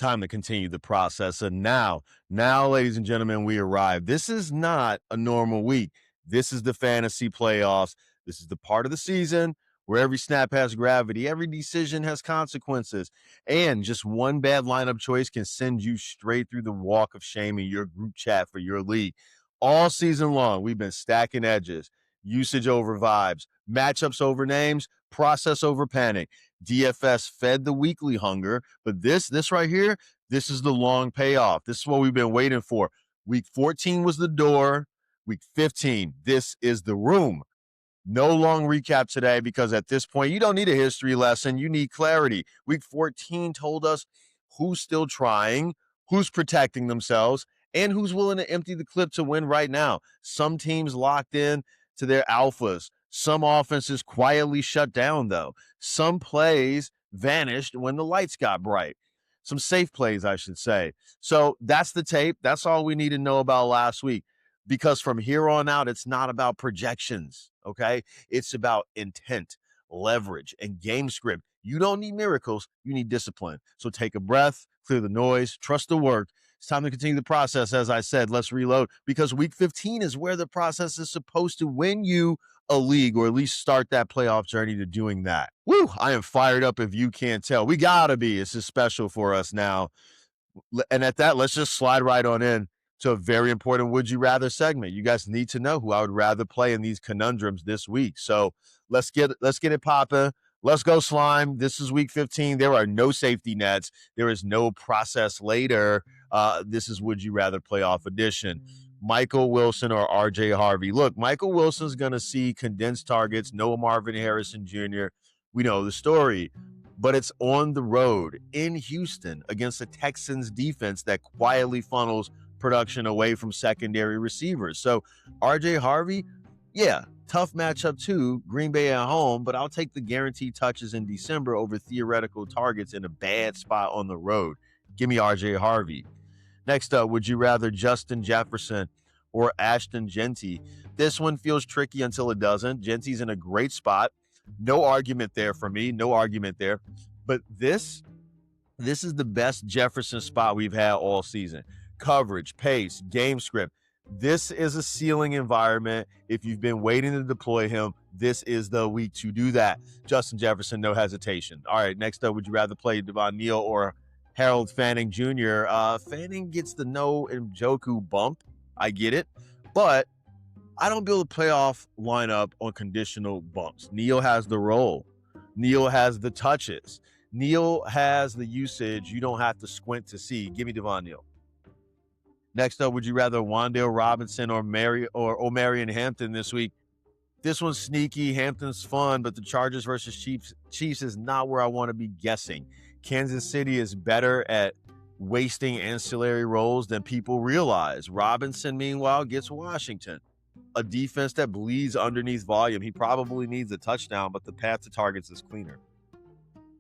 Time to continue the process. And now, ladies and gentlemen, we arrive. This is not a normal week. This is the fantasy playoffs. This is the part of the season where every snap has gravity, every decision has consequences, and just one bad lineup choice can send you straight through the walk of shame in your group chat for your league. All season long, we've been stacking edges, usage over vibes, matchups over names, process over panic. DFS fed the weekly hunger, but this right here, this is the long payoff. This is what we've been waiting for. Week 14 was the door. Week 15, this is the room. No long recap today because at this point, you don't need a history lesson. You need clarity. Week 14 told us who's still trying, who's protecting themselves, and who's willing to empty the clip to win right now. Some teams locked in to their alphas. Some offenses quietly shut down, though. Some plays vanished when the lights got bright. Some safe plays, I should say. So that's the tape. That's all we need to know about last week. Because from here on out, it's not about projections, okay? It's about intent, leverage, and game script. You don't need miracles. You need discipline. So take a breath, clear the noise, trust the work. It's time to continue the process. As I said, let's reload because week 15 is where the process is supposed to win you a league or at least start that playoff journey to doing that. Woo, I am fired up if you can't tell. We gotta be. It's just special for us now. And at that, let's just slide right on in to a very important Would You Rather segment. You guys need to know who I would rather play in these conundrums this week. So let's get it popping. Let's go, Slime. This is week 15. There are no safety nets. There is no process later. This is Would You Rather playoff edition. Michael Wilson or RJ Harvey. Look, Michael Wilson's going to see condensed targets, no Marvin Harrison Jr. We know the story. But it's on the road in Houston against the Texans defense that quietly funnels production away from secondary receivers. So RJ Harvey, yeah, tough matchup too, Green Bay at home, but I'll take the guaranteed touches in December over theoretical targets in a bad spot on the road. Give me RJ Harvey. Next up, would you rather Justin Jefferson or Ashton Genty? This one feels tricky until it doesn't. Genty's in a great spot. No argument there for me. No argument there. But this is the best Jefferson spot we've had all season. Coverage, pace, game script. This is a ceiling environment. If you've been waiting to deploy him, this is the week to do that. Justin Jefferson, no hesitation. All right, next up, would you rather play Devon Neal or Harold Fanning Jr.? Fanning gets the no Njoku bump. I get it. But I don't build a playoff lineup on conditional bumps. Neal has the role. Neal has the touches. Neal has the usage. You don't have to squint to see. Give me Devon Neal. Next up, would you rather Wan'Dale Robinson or Omarion Hampton this week? This one's sneaky. Hampton's fun, but the Chargers versus Chiefs is not where I want to be guessing. Kansas City is better at wasting ancillary roles than people realize. Robinson, meanwhile, gets Washington, a defense that bleeds underneath volume. He probably needs a touchdown, but the path to targets is cleaner.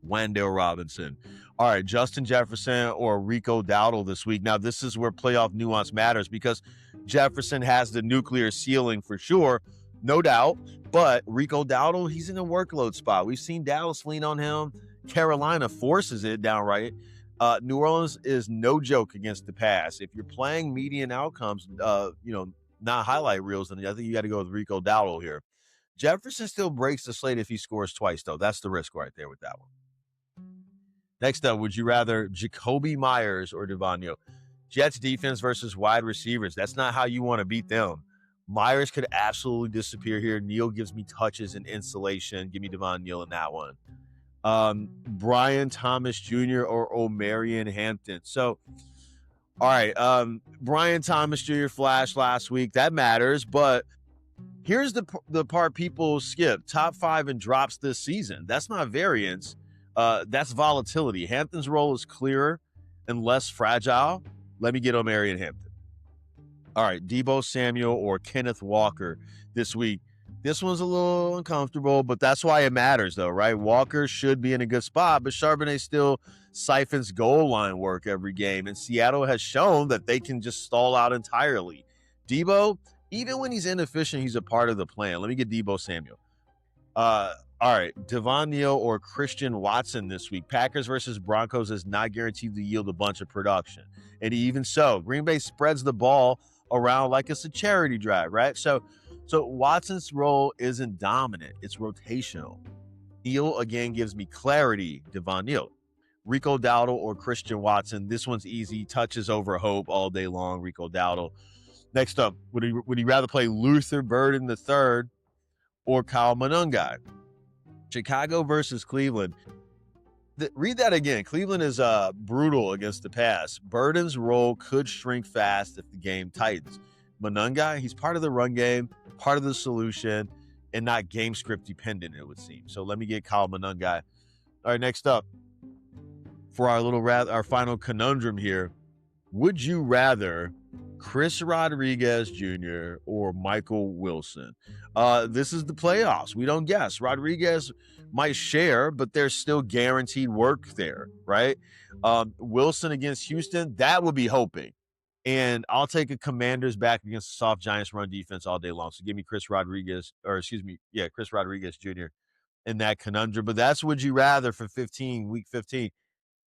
Wan'Dale Robinson. All right, Justin Jefferson or Rico Dowdle this week. Now, this is where playoff nuance matters because Jefferson has the nuclear ceiling for sure, no doubt, but Rico Dowdle, he's in a workload spot. We've seen Dallas lean on him. Carolina forces it downright. New Orleans is no joke against the pass. If you're playing median outcomes, not highlight reels, then I think you got to go with Rico Dowdle here. Jefferson still breaks the slate if he scores twice, though. That's the risk right there with that one. Next up, would you rather Jacoby Myers or Devon Neal? Jets defense versus wide receivers. That's not how you want to beat them. Myers could absolutely disappear here. Neal gives me touches and insulation. Give me Devon Neal in that one. Brian Thomas Jr. or Omarion Hampton. So, all right, Brian Thomas Jr. flashed last week. That matters, but here's the part people skip. Top 5 and drops this season. That's not variance. That's volatility. Hampton's role is clearer and less fragile. Let me get Omarion Hampton. All right, Deebo Samuel or Kenneth Walker this week. This one's a little uncomfortable, but that's why it matters, though, right? Walker should be in a good spot, but Charbonnet still siphons goal line work every game, and Seattle has shown that they can just stall out entirely. Deebo, even when he's inefficient, he's a part of the plan. Let me get Deebo Samuel. All All right, Devon Neal or Christian Watson this week. Packers versus Broncos is not guaranteed to yield a bunch of production. And even so, Green Bay spreads the ball around like it's a charity drive, right? So Watson's role isn't dominant, it's rotational. Neal, again, gives me clarity, Devon Neal. Rico Dowdle or Christian Watson. This one's easy. Touches over hope all day long, Rico Dowdle. Next up, would he rather play Luther Burden III or Kyle Monungai? Chicago versus Cleveland. Read that again. Cleveland is brutal against the pass. Burden's role could shrink fast if the game tightens. Monungai, he's part of the run game, part of the solution, and not game script dependent, it would seem. So let me get Kyle Monungai. All right, next up, for our final conundrum here, would you rather Chris Rodriguez Jr. or Michael Wilson? This is the playoffs. We don't guess. Rodriguez might share, but there's still guaranteed work there, right? Wilson against Houston, that would be hoping. And I'll take a Commanders back against the soft Giants run defense all day long. So give me Chris Rodriguez Jr. in that conundrum. But that's would you rather for week 15.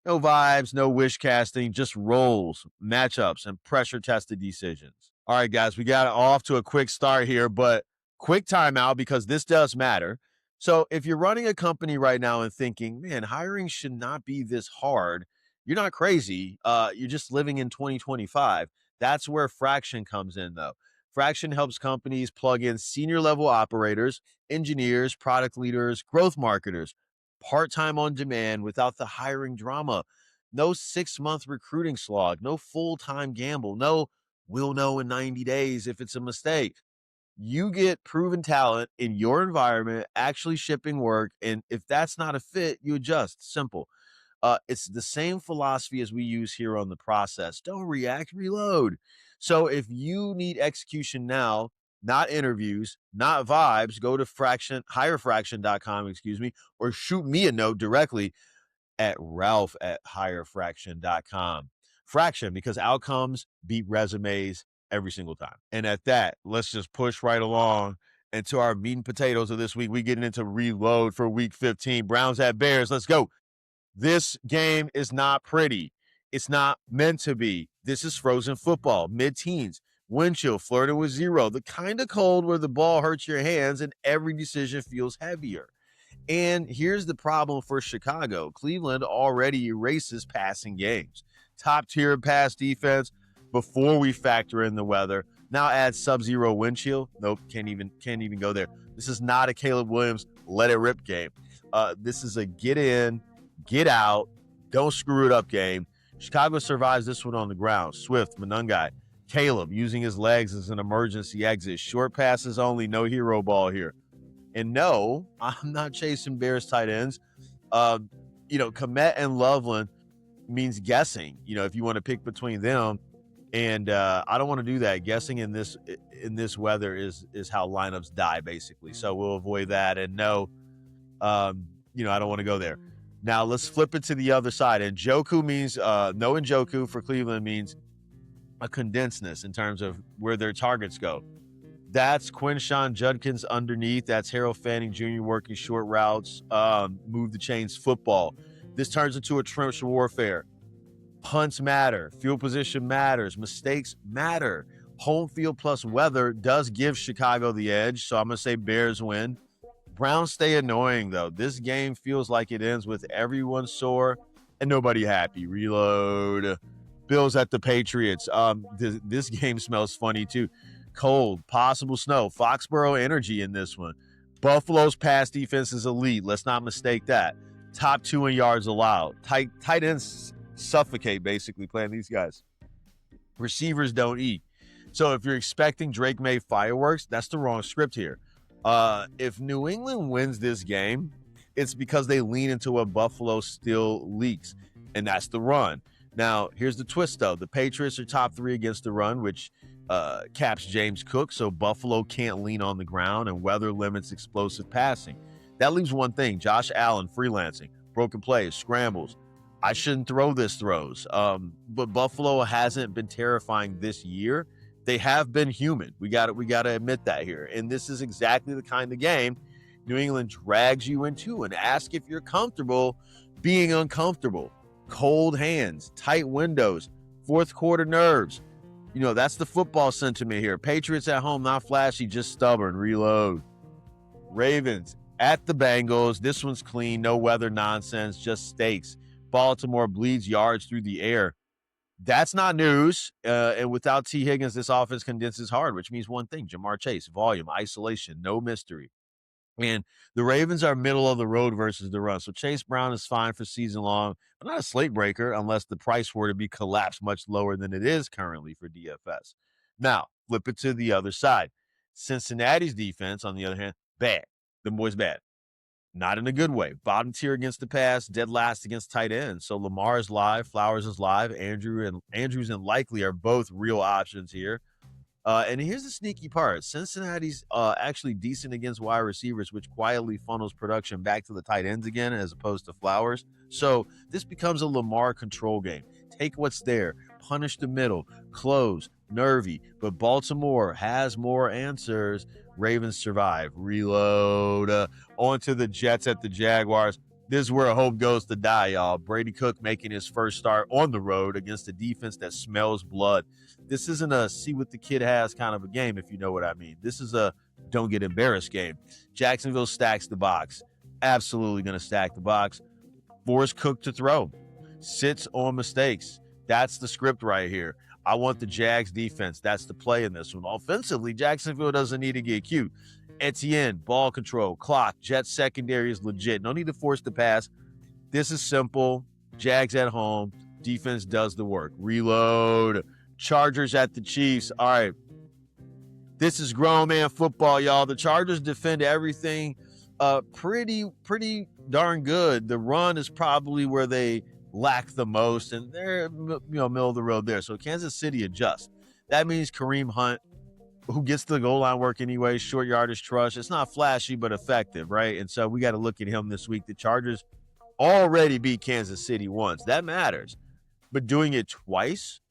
No vibes, no wish casting, just roles, matchups, and pressure-tested decisions. All right, guys, we got off to a quick start here, but quick timeout because this does matter. So if you're running a company right now and thinking, man, hiring should not be this hard, you're not crazy. You're just living in 2025. That's where Fraction comes in, though. Fraction helps companies plug in senior-level operators, engineers, product leaders, growth marketers, part-time on demand without the hiring drama. No 6-month recruiting slog, no full-time gamble, no we'll know in 90 days if it's a mistake. You get proven talent in your environment, actually shipping work, and if that's not a fit, you adjust. Simple. It's the same philosophy as we use here on The Process. Don't react, reload. So if you need execution now, not interviews, not vibes, go to hirefraction.com, or shoot me a note directly at ralph@hirefraction.com. Fraction, because outcomes beat resumes every single time. And at that, let's just push right along into our meat and potatoes of this week. We getting into Reload for week 15. Browns at Bears. Let's go. This game is not pretty. It's not meant to be. This is frozen football, mid-teens. Wind chill, flirting with 0, the kind of cold where the ball hurts your hands and every decision feels heavier. And here's the problem for Chicago. Cleveland already erases passing games. Top tier pass defense before we factor in the weather. Now add sub-zero wind chill. Nope, can't even go there. This is not a Caleb Williams let it rip game. This is a get in, get out, don't screw it up game. Chicago survives this one on the ground. Swift, Monungai, Caleb using his legs as an emergency exit. Short passes only, no hero ball here. And no, I'm not chasing Bears tight ends. Komet and Loveland means guessing, if you want to pick between them. And I don't want to do that. Guessing in this weather is how lineups die, basically. So we'll avoid that. And no, I don't want to go there. Now let's flip it to the other side. And Njoku means no Njoku for Cleveland means a condensedness in terms of where their targets go. That's Quinshawn Judkins underneath. That's Harold Fanning Jr. working short routes, move the chains football. This turns into a trench warfare. Punts matter. Field position matters. Mistakes matter. Home field plus weather does give Chicago the edge, so I'm going to say Bears win. Browns stay annoying, though. This game feels like it ends with everyone sore and nobody happy. Reload. Bills at the Patriots. This game smells funny, too. Cold, possible snow. Foxborough energy in this one. Buffalo's pass defense is elite. Let's not mistake that. Top 2 in yards allowed. Tight ends suffocate, basically, playing these guys. Receivers don't eat. So if you're expecting Drake May fireworks, that's the wrong script here. If New England wins this game, it's because they lean into what Buffalo still leaks, and that's the run. Now, here's the twist, though. The Patriots are top 3 against the run, which caps James Cook, so Buffalo can't lean on the ground, and weather limits explosive passing. That leaves one thing: Josh Allen freelancing, broken plays, scrambles. I shouldn't throw this throws, but Buffalo hasn't been terrifying this year. They have been human. We got to admit that here, and this is exactly the kind of game New England drags you into and ask if you're comfortable being uncomfortable. Cold hands, tight windows, fourth quarter nerves. That's the football sentiment here. Patriots at home, not flashy, just stubborn. Reload. Ravens at the Bengals. This one's clean. No weather nonsense, just stakes. Baltimore bleeds yards through the air. That's not news. And without T. Higgins, this offense condenses hard, which means one thing: Jamar Chase, volume, isolation, no mystery. And the Ravens are middle of the road versus the run. So Chase Brown is fine for season long, but not a slate breaker unless the price were to be collapsed much lower than it is currently for DFS. Now, flip it to the other side. Cincinnati's defense, on the other hand, bad. The boys bad. Not in a good way. Bottom tier against the pass, dead last against tight ends. So Lamar is live, Flowers is live, Andrews and Likely are both real options here. And here's the sneaky part. Cincinnati's actually decent against wide receivers, which quietly funnels production back to the tight ends again as opposed to Flowers. So this becomes a Lamar control game. Take what's there, punish the middle, close, nervy. But Baltimore has more answers. Ravens survive. Reload. On to the Jets at the Jaguars. This is where hope goes to die, y'all. Brady Cook making his first start on the road against a defense that smells blood. This isn't a see what the kid has kind of a game, if you know what I mean. This is a don't get embarrassed game. Jacksonville stacks the box. Absolutely going to stack the box. Force Cook to throw. Sits on mistakes. That's the script right here. I want the Jags defense. That's the play in this one. Offensively, Jacksonville doesn't need to get cute. Etienne, ball control, clock, Jets secondary is legit. No need to force the pass. This is simple. Jags at home. Defense does the work. Reload. Chargers at the Chiefs. All right. This is grown man football, y'all. The Chargers defend everything pretty darn good. The run is probably where they lack the most, and they're middle of the road there. So Kansas City adjusts. That means Kareem Hunt, who gets the goal line work anyway, short yardage trust. It's not flashy, but effective, right? And so we got to look at him this week. The Chargers already beat Kansas City once. That matters. But doing it twice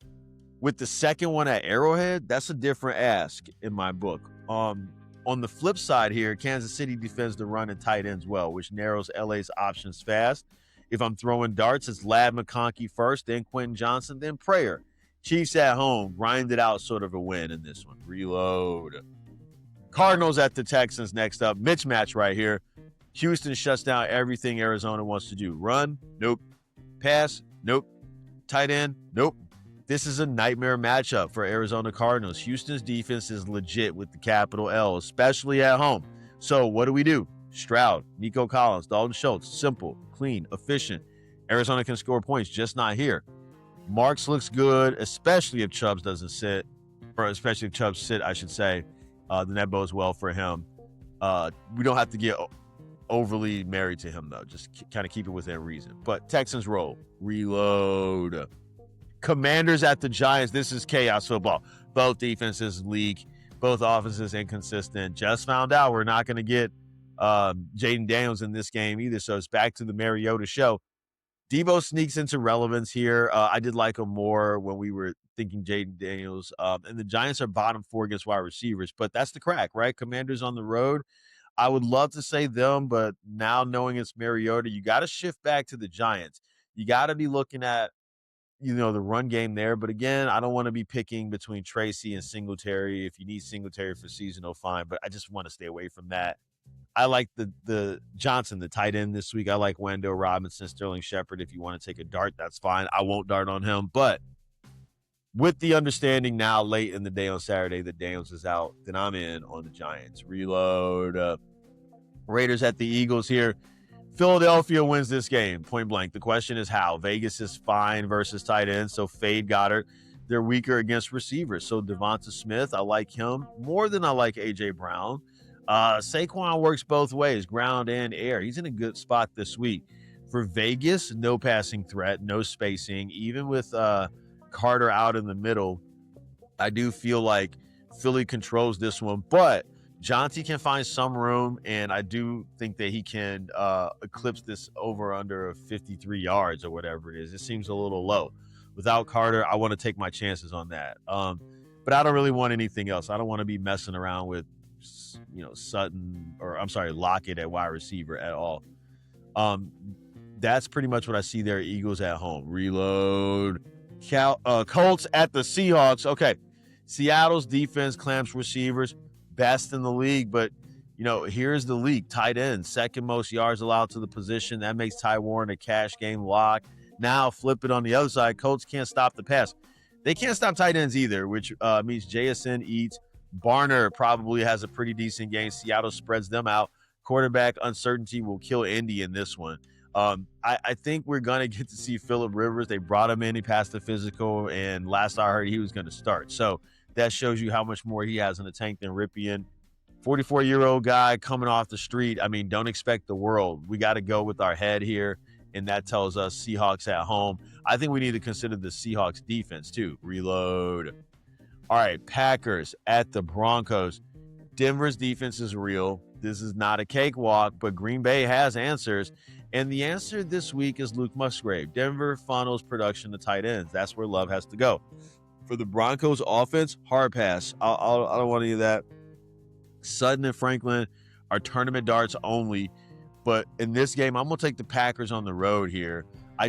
with the second one at Arrowhead, that's a different ask in my book. On the flip side here, Kansas City defends the run and tight ends well, which narrows LA's options fast. If I'm throwing darts, it's Ladd McConkey first, then Quentin Johnson, then Prayer. Chiefs at home, grinded out sort of a win in this one. Reload. Cardinals at the Texans next up. Mismatch right here. Houston shuts down everything Arizona wants to do. Run? Nope. Pass? Nope. Tight end? Nope. This is a nightmare matchup for Arizona Cardinals. Houston's defense is legit with the capital L, especially at home. So what do? Stroud, Nico Collins, Dalton Schultz. Simple, clean, efficient. Arizona can score points, just not here. Marks looks good, especially if Chubbs doesn't sit, or especially if Chubbs sit, I should say. Then that bodes well for him. We don't have to get overly married to him, though. Just kind of keep it within reason. But Texans roll. Reload. Commanders at the Giants. This is chaos football. Both defenses leak. Both offenses inconsistent. Just found out we're not going to get Jaden Daniels in this game either, so it's back to the Mariota show. Debo sneaks into relevance here. I did like him more when we were thinking Jaden Daniels. And the Giants are bottom 4 against wide receivers, but that's the crack, right? Commanders on the road. I would love to say them, but now knowing it's Mariota, you got to shift back to the Giants. You got to be looking at the run game there. But again, I don't want to be picking between Tracy and Singletary. If you need Singletary for seasonal, fine. But I just want to stay away from that. I like the Johnson, the tight end this week. I like Wando Robinson, Sterling Shepard. If you want to take a dart, that's fine. I won't dart on him. But with the understanding now late in the day on Saturday that Daniels is out, then I'm in on the Giants. Reload. Raiders at the Eagles here. Philadelphia wins this game, point blank. The question is how. Vegas is fine versus tight ends, so fade Goddard. They're weaker against receivers. So Devonta Smith, I like him more than I like A.J. Brown. Saquon works both ways, ground and air. He's in a good spot this week. For Vegas, no passing threat, no spacing. Even with Carter out in the middle, I do feel like Philly controls this one. But Jonty can find some room, and I do think that he can eclipse this over under 53 yards or whatever it is. It seems a little low. Without Carter, I want to take my chances on that. But I don't really want anything else. I don't want to be messing around with Sutton, or I'm sorry, Lockett at wide receiver at all. That's pretty much what I see there. Eagles at home. Reload. Colts at the Seahawks. Okay. Seattle's defense clamps receivers, best in the league, but here's the league. Tight end, second most yards allowed to the position. That makes Ty Warren a cash game lock. Now flip it on the other side. Colts can't stop the pass. They can't stop tight ends either, which means JSN eats. Barner probably has a pretty decent game. Seattle spreads them out. Quarterback uncertainty will kill Indy in this one. I think we're going to get to see Phillip Rivers. They brought him in. He passed the physical, and last I heard, he was going to start. So that shows you how much more he has in the tank than Ripien. 44-year-old guy coming off the street. I mean, don't expect the world. We got to go with our head here, and that tells us Seahawks at home. I think we need to consider the Seahawks defense too. Reload. All right, Packers at the Broncos. Denver's defense is real. This is not a cakewalk, but Green Bay has answers. And the answer this week is Luke Musgrave. Denver funnels production to tight ends. That's where love has to go. For the Broncos offense, hard pass. I don't want any of that. Sutton and Franklin are tournament darts only. But in this game, I'm going to take the Packers on the road here. I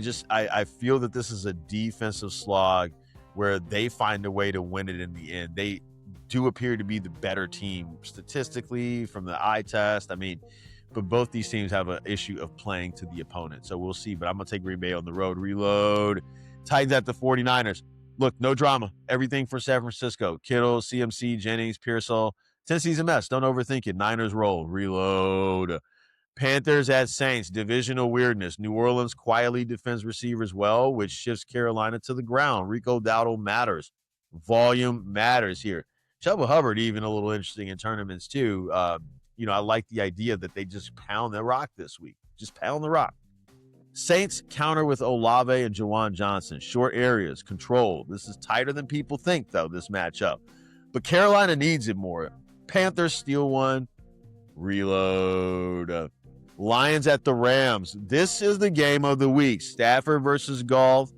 feel that this is a defensive slog where they find a way to win it in the end. They do appear to be the better team statistically from the eye test. I mean, but both these teams have an issue of playing to the opponent. So we'll see. But I'm going to take Green Bay on the road. Reload. Titans at the 49ers. Look, no drama. Everything for San Francisco. Kittle, CMC, Jennings, Pearsall. Tennessee's a mess. Don't overthink it. Niners roll. Reload. Panthers at Saints. Divisional weirdness. New Orleans quietly defends receivers well, which shifts Carolina to the ground. Rico Dowdle matters. Volume matters here. Chuba Hubbard even a little interesting in tournaments too. I like the idea that they just pound the rock this week. Just pound the rock. Saints counter with Olave and Jawan Johnson. Short areas, control. This is tighter than people think, though, this matchup. But Carolina needs it more. Panthers steal one. Reload. Lions at the Rams. This is the game of the week. Stafford versus Golf.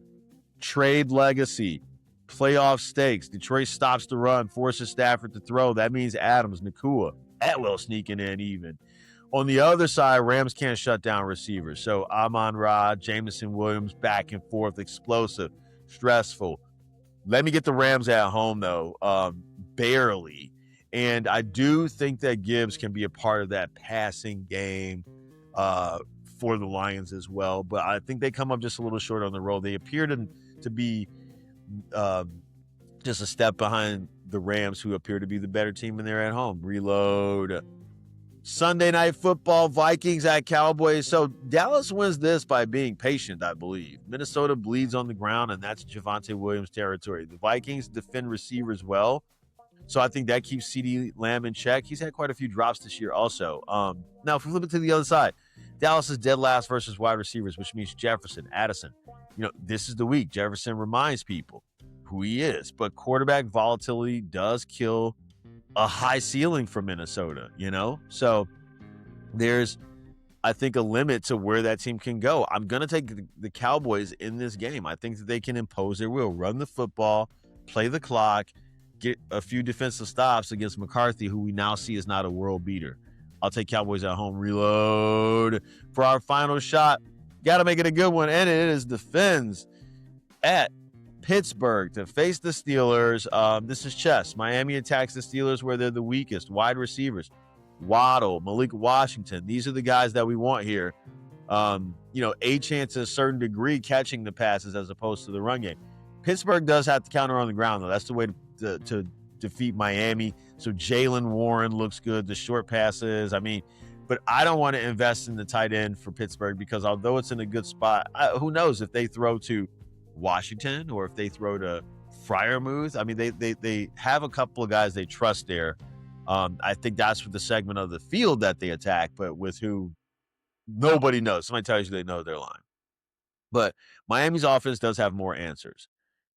Trade legacy. Playoff stakes. Detroit stops the run, forces Stafford to throw. That means Adams, Nakua, Atwell sneaking in even. On the other side, Rams can't shut down receivers. So Amon-Ra, Jameson Williams, back and forth, explosive, stressful. Let me get the Rams at home, though, barely. And I do think that Gibbs can be a part of that passing game for the Lions as well. But I think they come up just a little short on the road. They appear to be just a step behind the Rams, who appear to be the better team, and they're at home. Reload. Sunday Night Football, Vikings at Cowboys. So Dallas wins this by being patient, I believe. Minnesota bleeds on the ground, and that's Javonte Williams territory. The Vikings defend receivers well, so I think that keeps CeeDee Lamb in check. He's had quite a few drops this year also. Now, if we flip it to the other side, Dallas is dead last versus wide receivers, which means Jefferson, Addison. This is the week. Jefferson reminds people who he is, but quarterback volatility does kill a high ceiling for Minnesota, So there's, I think, a limit to where that team can go. I'm going to take the Cowboys in this game. I think that they can impose their will, run the football, play the clock, get a few defensive stops against McCarthy, who we now see is not a world beater. I'll take Cowboys at home. Reload. For our final shot, got to make it a good one, and it is the Fins at Pittsburgh to face the Steelers. This is chess. Miami attacks the Steelers where they're the weakest. Wide receivers, Waddle, Malik Washington. These are the guys that we want here. A chance to a certain degree catching the passes as opposed to the run game. Pittsburgh does have to counter on the ground, though. That's the way to defeat Miami. So Jaylen Warren looks good. The short passes. But I don't want to invest in the tight end for Pittsburgh because although it's in a good spot, who knows if they throw to Washington or if they throw to Freiermuth. They have a couple of guys they trust there. I think that's for the segment of the field that they attack, but with who nobody knows. Somebody tells you they know their line. But Miami's offense does have more answers.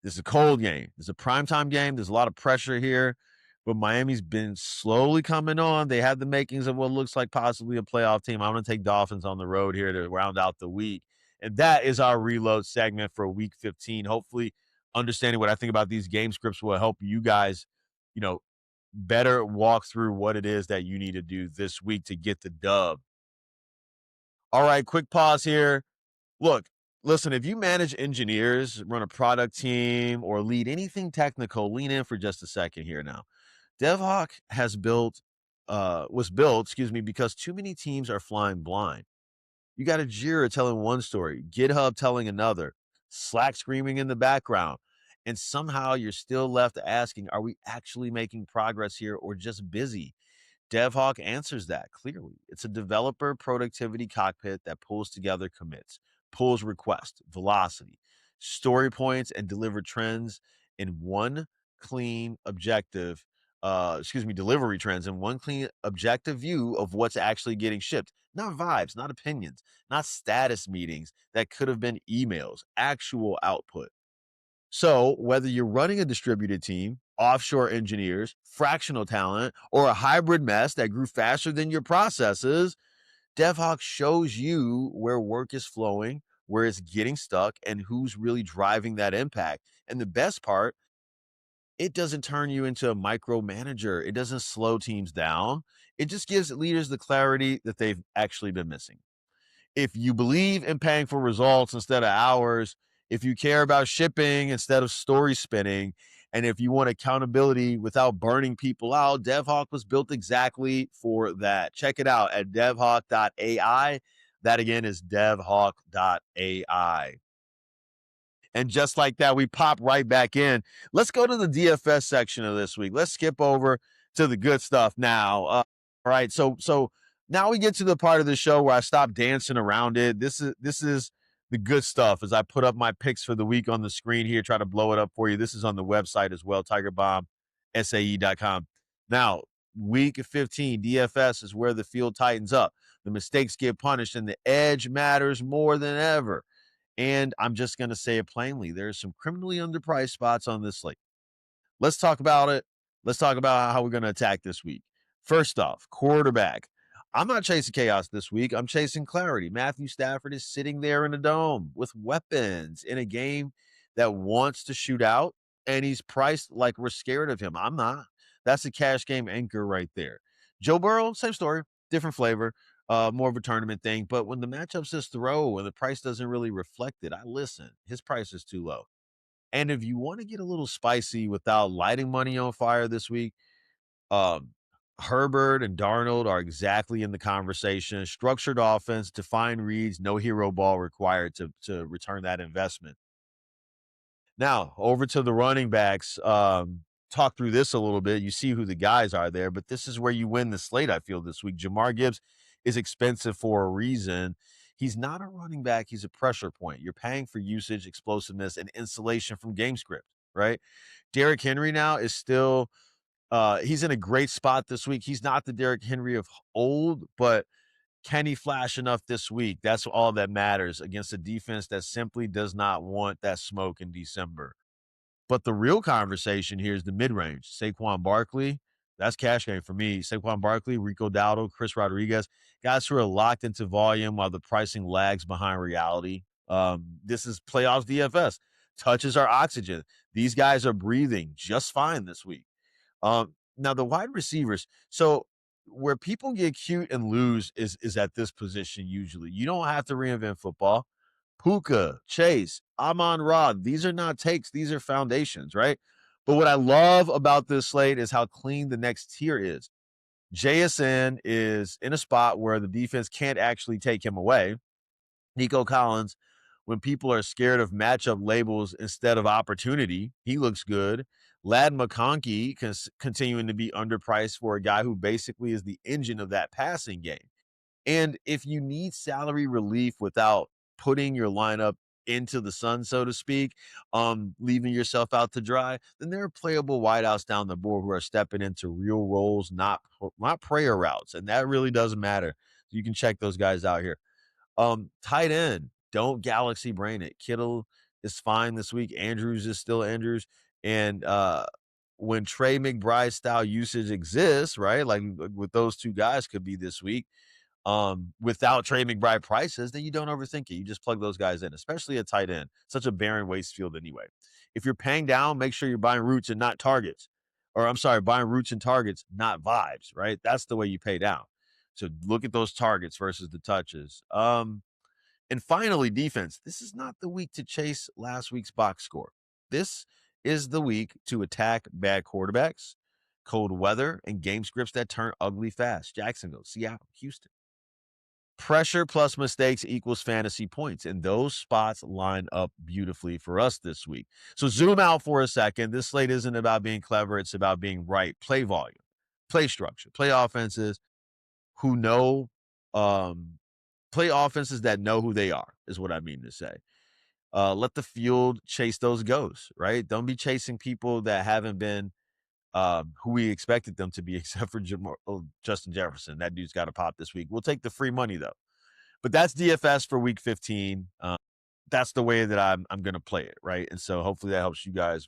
This is a cold game. This is a primetime game. There's a lot of pressure here, but Miami's been slowly coming on. They have the makings of what looks like possibly a playoff team. I'm going to take Dolphins on the road here to round out the week. And that is our reload segment for week 15. Hopefully understanding what I think about these game scripts will help you guys, better walk through what it is that you need to do this week to get the dub. All right, quick pause here. Look, listen, if you manage engineers, run a product team, or lead anything technical, lean in for just a second here now. DevHawk was built, because too many teams are flying blind. You got a Jira telling one story, GitHub telling another, Slack screaming in the background, and somehow you're still left asking, are we actually making progress here or just busy? DevHawk answers that clearly. It's a developer productivity cockpit that pulls together commits, pulls requests, velocity, story points, and deliver trends in one clean objective. Delivery trends in one clean objective view of what's actually getting shipped. Not vibes, not opinions, not status meetings that could have been emails, actual output. So, whether you're running a distributed team, offshore engineers, fractional talent, or a hybrid mess that grew faster than your processes, DevHawk shows you where work is flowing, where it's getting stuck, and who's really driving that impact. And the best part, it doesn't turn you into a micromanager. It doesn't slow teams down. It just gives leaders the clarity that they've actually been missing. If you believe in paying for results instead of hours, if you care about shipping instead of story spinning, and if you want accountability without burning people out, DevHawk was built exactly for that. Check it out at devhawk.ai. That again is devhawk.ai. And just like that, we pop right back in. Let's go to the DFS section of this week. Let's skip over to the good stuff now. All right, so now we get to the part of the show where I stop dancing around it. This is the good stuff as I put up my picks for the week on the screen here, try to blow it up for you. This is on the website as well, tigerbombsae.com. Now, week 15, DFS is where the field tightens up. The mistakes get punished and the edge matters more than ever. And I'm just going to say it plainly. There's some criminally underpriced spots on this slate. Let's talk about it. Let's talk about how we're going to attack this week. First off, quarterback. I'm not chasing chaos this week. I'm chasing clarity. Matthew Stafford is sitting there in a dome with weapons in a game that wants to shoot out, and he's priced like we're scared of him. I'm not. That's a cash game anchor right there. Joe Burrow, same story, different flavor, more of a tournament thing. But when the matchup says throw and the price doesn't really reflect it, I listen. His price is too low. And if you want to get a little spicy without lighting money on fire this week, um, Herbert and Darnold are exactly in the conversation. Structured offense, defined reads, no hero ball required to return that investment. Now, over to the running backs. Talk through this a little bit. You see who the guys are there, but this is where you win the slate, I feel, this week. Jamar Gibbs is expensive for a reason. He's not a running back. He's a pressure point. You're paying for usage, explosiveness, and insulation from game script, right? Derrick Henry now is still he's in a great spot this week. He's not the Derrick Henry of old, but can he flash enough this week? That's all that matters against a defense that simply does not want that smoke in December. But the real conversation here is the mid-range. Saquon Barkley, that's cash game for me. Saquon Barkley, Rico Dowdle, Chris Rodriguez, guys who are locked into volume while the pricing lags behind reality. This is playoffs DFS. Touches are oxygen. These guys are breathing just fine this week. Now the wide receivers. So where people get cute and lose is at this position usually. You don't have to reinvent football. Puka, Chase, Amon Rod. These are not takes. These are foundations, right? But what I love about this slate is how clean the next tier is. JSN is in a spot where the defense can't actually take him away. Nico Collins, when people are scared of matchup labels instead of opportunity, he looks good. Lad McConkey continuing to be underpriced for a guy who basically is the engine of that passing game. And if you need salary relief without putting your lineup into the sun, so to speak, leaving yourself out to dry, then there are playable wideouts down the board who are stepping into real roles, not prayer routes. And that really doesn't matter. You can check those guys out here. Tight end, don't galaxy brain it. Kittle is fine this week. Andrews is still Andrews. And when Trey McBride style usage exists, right? Like with those two guys could be this week. Without Trey McBride prices, then you don't overthink it. You just plug those guys in, especially a tight end. Such a barren waste field anyway. If you're paying down, make sure you're buying roots and not targets. or I'm sorry, buying roots and targets, not vibes, right? That's the way you pay down. So look at those targets versus the touches. And finally, defense. This is not the week to chase last week's box score. This is the week to attack bad quarterbacks, cold weather, and game scripts that turn ugly fast. Jacksonville, Seattle, Houston. Pressure plus mistakes equals fantasy points, and those spots line up beautifully for us this week. So zoom out for a second. This slate isn't about being clever. It's about being right. Play volume, play structure, play offenses who know, play offenses that know who they are, is what I mean to say. Let the field chase those goals, right? Don't be chasing people that haven't been who we expected them to be, except for Justin Jefferson. That dude's got to pop this week. We'll take the free money, though. But that's DFS for week 15. That's the way that I'm going to play it, right? And so hopefully that helps you guys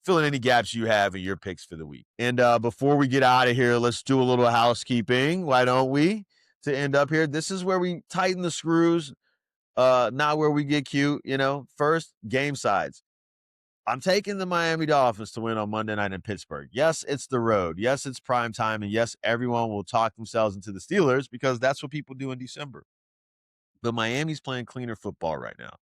fill in any gaps you have in your picks for the week. And before we get out of here, let's do a little housekeeping. Why don't we? To end up here, this is where we tighten the screws, not where we get cute. First, game sides. I'm taking the Miami Dolphins to win on Monday night in Pittsburgh. Yes, it's the road. Yes, it's prime time. And yes, everyone will talk themselves into the Steelers because that's what people do in December. But Miami's playing cleaner football right now.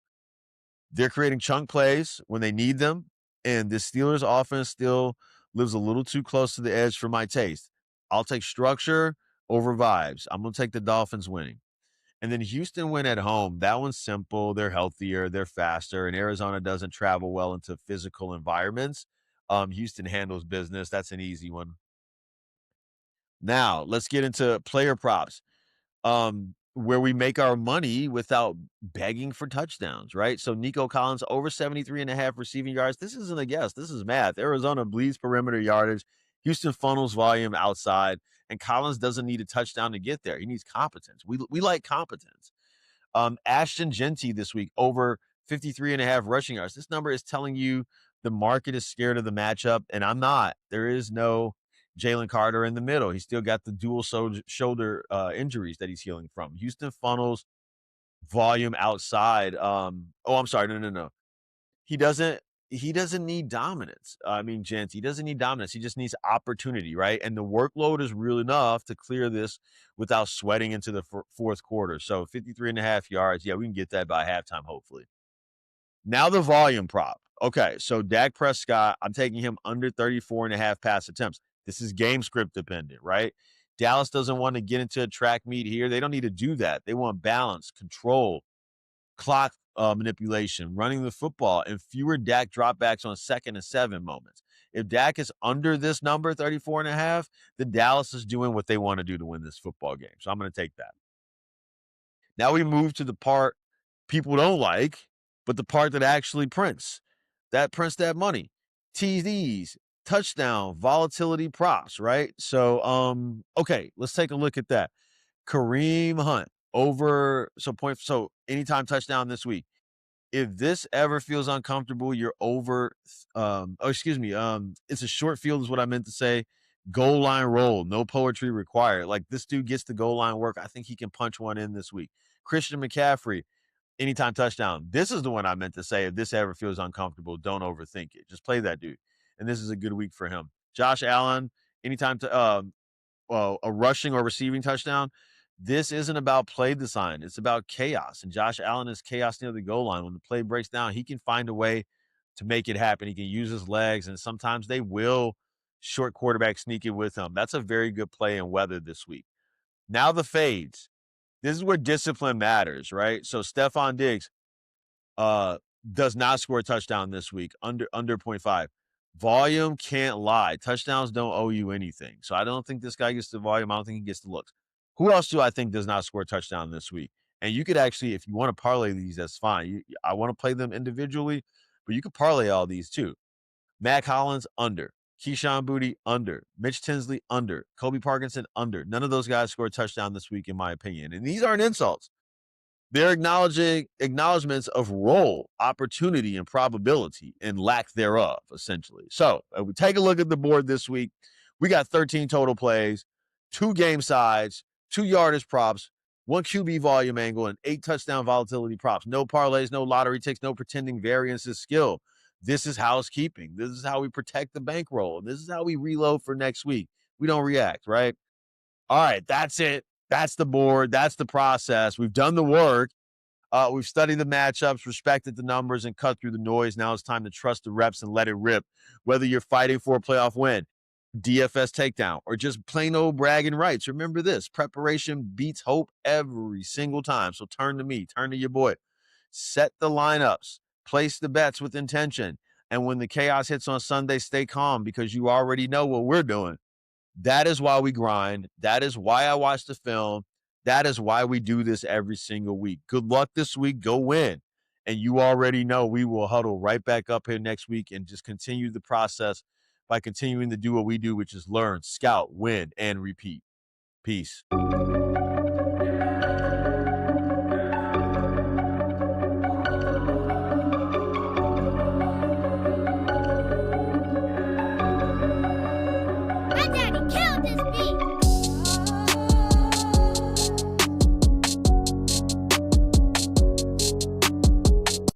They're creating chunk plays when they need them. And the Steelers offense still lives a little too close to the edge for my taste. I'll take structure over vibes. I'm going to take the Dolphins winning. And then Houston win at home. That one's simple. They're healthier. They're faster. And Arizona doesn't travel well into physical environments. Houston handles business. That's an easy one. Now, let's get into player props, where we make our money without begging for touchdowns, right? So Nico Collins over 73.5 receiving yards. This isn't a guess. This is math. Arizona bleeds perimeter yardage. Houston funnels volume outside. And Collins doesn't need a touchdown to get there. He needs competence. We like competence. Ashton Genty this week over 53.5 rushing yards. This number is telling you the market is scared of the matchup, and I'm not. There is no Jalen Carter in the middle. He's still got the dual shoulder injuries that he's healing from. Houston funnels volume outside. I'm sorry. No. He doesn't need dominance. Gents, he doesn't need dominance. He just needs opportunity, right? And the workload is real enough to clear this without sweating into the fourth quarter. So 53.5 yards. Yeah, we can get that by halftime, hopefully. Now the volume prop. Okay, so Dak Prescott, I'm taking him under 34.5 pass attempts. This is game script dependent, right? Dallas doesn't want to get into a track meet here. They don't need to do that. They want balance, control, clock manipulation, running the football, and fewer Dak dropbacks on 2nd and 7 moments. If Dak is under this number, 34.5, then Dallas is doing what they want to do to win this football game. So I'm going to take that. Now we move to the part people don't like, but the part that actually prints that money. TDs, touchdown, volatility props, right? So, okay, let's take a look at that. Kareem Hunt over, so anytime touchdown this week. If this ever feels uncomfortable, you're over, it's a short field is what I meant to say. Goal line roll, no poetry required. Like, this dude gets the goal line work. I think he can punch one in this week. Christian McCaffrey, anytime touchdown. This is the one I meant to say. If this ever feels uncomfortable, don't overthink it. Just play that dude. And this is a good week for him. Josh Allen, anytime a rushing or receiving touchdown. This isn't about play design. It's about chaos. And Josh Allen is chaos near the goal line. When the play breaks down, he can find a way to make it happen. He can use his legs, and sometimes they will short quarterback sneak it with him. That's a very good play in weather this week. Now the fades. This is where discipline matters, right? So Stephon Diggs does not score a touchdown this week, under 0.5. Volume can't lie. Touchdowns don't owe you anything. So I don't think this guy gets the volume. I don't think he gets the looks. Who else do I think does not score a touchdown this week? And you could actually, if you want to parlay these, that's fine. I want to play them individually, but you could parlay all these too. Matt Collins, under. Keyshawn Boutte, under. Mitch Tinsley, under. Kobe Parkinson, under. None of those guys scored a touchdown this week, in my opinion. And these aren't insults. They're acknowledgments of role, opportunity, and probability, and lack thereof, essentially. So we take a look at the board this week. We got 13 total plays, 2 game sides, 2 yardage props, 1 QB volume angle, and 8 touchdown volatility props. No parlays, no lottery ticks, no pretending variance is skill. This is housekeeping. This is how we protect the bankroll. This is how we reload for next week. We don't react, right? All right, that's it. That's the board. That's the process. We've done the work. We've studied the matchups, respected the numbers, and cut through the noise. Now it's time to trust the reps and let it rip. Whether you're fighting for a playoff win, DFS takedown, or just plain old bragging rights, remember this: preparation beats hope every single time. So turn to me, turn to your boy. Set the lineups, place the bets with intention, and when the chaos hits on Sunday, stay calm because you already know what we're doing. That is why we grind. That is why I watch the film. That is why we do this every single week. Good luck this week. Go win. And you already know we will huddle right back up here next week and just continue the process by continuing to do what we do, which is learn, scout, win, and repeat. Peace. My daddy killed this beat.